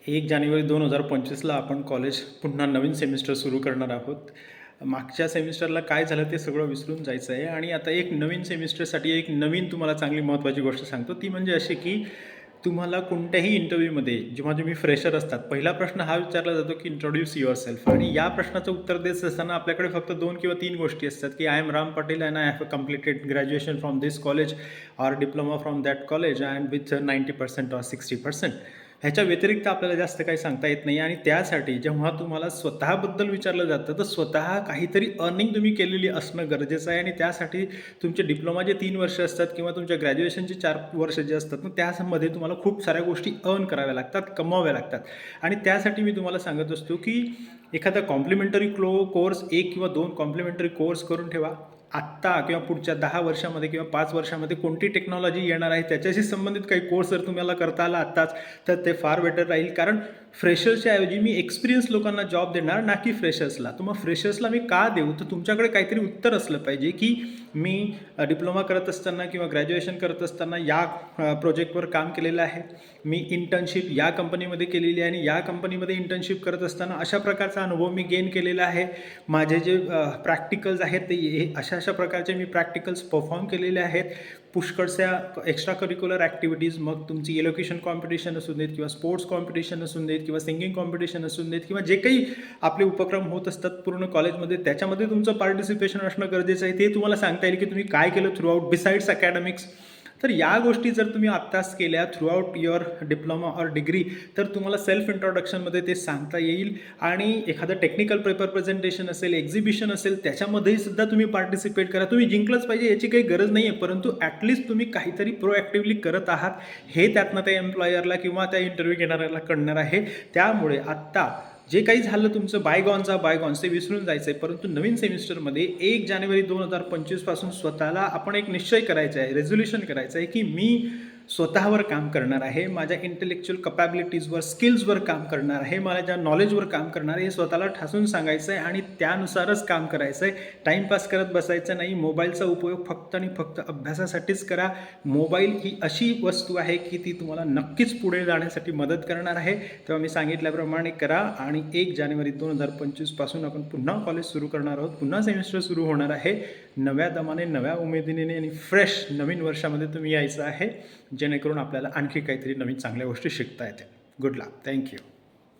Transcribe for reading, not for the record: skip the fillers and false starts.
1 जानेवारी 2025ला आपण कॉलेज पुन्हा नवीन सेमिस्टर सुरू करणार आहोत. मागच्या सेमिस्टरला काय झालं ते सगळं विसरून जायचं आहे आणि आता एक नवीन सेमिस्टरसाठी एक नवीन तुम्हाला चांगली महत्त्वाची गोष्ट सांगतो. ती म्हणजे अशी की तुम्हाला कोणत्याही इंटरव्ह्यूमध्ये जेव्हा तुम्ही फ्रेशर असतात, पहिला प्रश्न हा विचारला जातो की इंट्रोड्यूस युअरसेल्फ. आणि या प्रश्नाचं उत्तर देत असताना आपल्याकडे फक्त 2 किंवा 3 गोष्टी असतात की I am Ram Patel and I have completed graduation from this college or diploma from that college and with 90% or 60%. ह्याच्या व्यतिरिक्त आपल्याला जास्त काही सांगता येत नाही. आणि त्यासाठी जेव्हा तुम्हाला स्वतःबद्दल विचारलं जातं तर स्वतः काहीतरी अर्निंग तुम्ही केलेली असणं गरजेचं आहे. आणि त्यासाठी तुमचे डिप्लोमाचे 3 वर्ष असतात किंवा तुमच्या ग्रॅज्युएशनचे 4 वर्ष जे असतात ना, त्यामध्ये तुम्हाला खूप साऱ्या गोष्टी अर्न कराव्या लागतात, कमवाव्या लागतात. आणि त्यासाठी मी तुम्हाला सांगत असतो की एखादा कॉम्प्लिमेंटरी कोर्स 1 किंवा 2 कॉम्प्लिमेंटरी कोर्स करून ठेवा. आत्ता किंवा पुढच्या 10 वर्षामध्ये किंवा 5 वर्षामध्ये कोणती टेक्नॉलॉजी येणार आहे त्याच्याशी संबंधित काही कोर्स जर तुम्हाला करता आला आत्ताच तर ते फार बेटर राहील. कारण फ्रेशर्सच्या ऐवजी मी एक्सपिरियन्स लोकांना जॉब देणार, ना की फ्रेशर्सला. तर मग फ्रेशर्सला मी का देऊ? तर तुमच्याकडे काहीतरी उत्तर असलं पाहिजे की मी डिप्लोमा करत असताना किंवा ग्रॅज्युएशन करत असताना या प्रोजेक्टवर काम केलेलं आहे, मी इंटर्नशिप या कंपनीमध्ये केलेली आहे आणि या कंपनीमध्ये इंटर्नशिप करत असताना अशा प्रकारचा अनुभव मी गेन केलेला आहे. माझे जे प्रॅक्टिकल्स आहेत ते अशा प्रकारचे मी प्रॅक्टिकल्स परफॉर्म केलेले आहेत. पुष्कळशा एक्स्ट्रा करिक्युलर ॲक्टिव्हिटीज, मग तुमची एलोक्युशन कॉम्पिटिशन असून देत किंवा स्पोर्ट्स कॉम्पिटिशन असून देत किंवा सिंगिंग कॉम्पिटिशन असून देत किंवा जे काही आपले उपक्रम होत असतात पूर्ण कॉलेजमध्ये, त्याच्यामध्ये तुमचं पार्टिसिपेशन असणं गरजेचं आहे. ते तुम्हाला सांगता येईल की तुम्ही काय केलं थ्रू आउट बिसाइड्स अकॅडमिक्स. तर या गोष्टी जर तुम्ही आत्ताच केल्या through out your diploma or degree तर तुम्हाला सेल्फ इंट्रोडक्शनमध्ये ते सांगता येईल. आणि एखादं टेक्निकल पेपर प्रेझेंटेशन असेल, एक्झिबिशन असेल, त्याच्यामध्येही सुद्धा तुम्ही पार्टिसिपेट करा. तुम्ही जिंकलंच पाहिजे याची काही गरज नाही आहे, परंतु ॲटलिस्ट तुम्ही काहीतरी प्रोॲक्टिव्हली करत आहात हे त्यातनं त्या एम्प्लॉयरला किंवा त्या इंटरव्ह्यू घेणाऱ्याला कळणार आहे. त्यामुळे आत्ता जे काही झालं तुमचं बायगॉन्स ते विसरून जायचं आहे. परंतु नवीन सेमिस्टरमध्ये 1 जानेवारी 2025 पासून स्वतःला आपण एक निश्चय करायचा आहे, रेझोल्युशन करायचं आहे की मी स्वतःवर काम करणार आहे, माझ्या इंटेलेक्च्युअल कपॅबिलिटीजवर, स्किल्सवर काम करणार आहे, माझ्या नॉलेजवर काम करणार आहे, हे स्वतःला ठासून सांगायचं आहे आणि त्यानुसारच काम करायचं आहे. टाईमपास करत बसायचं नाही. मोबाईलचा उपयोग फक्त आणि फक्त अभ्यासासाठीच करा. मोबाईल ही अशी वस्तू आहे की ती तुम्हाला नक्कीच पुढे जाण्यासाठी मदत करणार आहे. तेव्हा मी सांगितल्याप्रमाणे करा. आणि 1 जानेवारी 2025 पासून आपण पुन्हा कॉलेज सुरू करणार आहोत, पुन्हा सेमिस्टर सुरू होणार आहे. नव्या दमाने, नव्या उमेदीने आणि फ्रेश नवीन वर्षामध्ये तुम्ही यायचं आहे, जेणेकरून आपल्याला आणखी काहीतरी नवीन चांगल्या गोष्टी शिकता येतील. गुड लक. थँक्यू.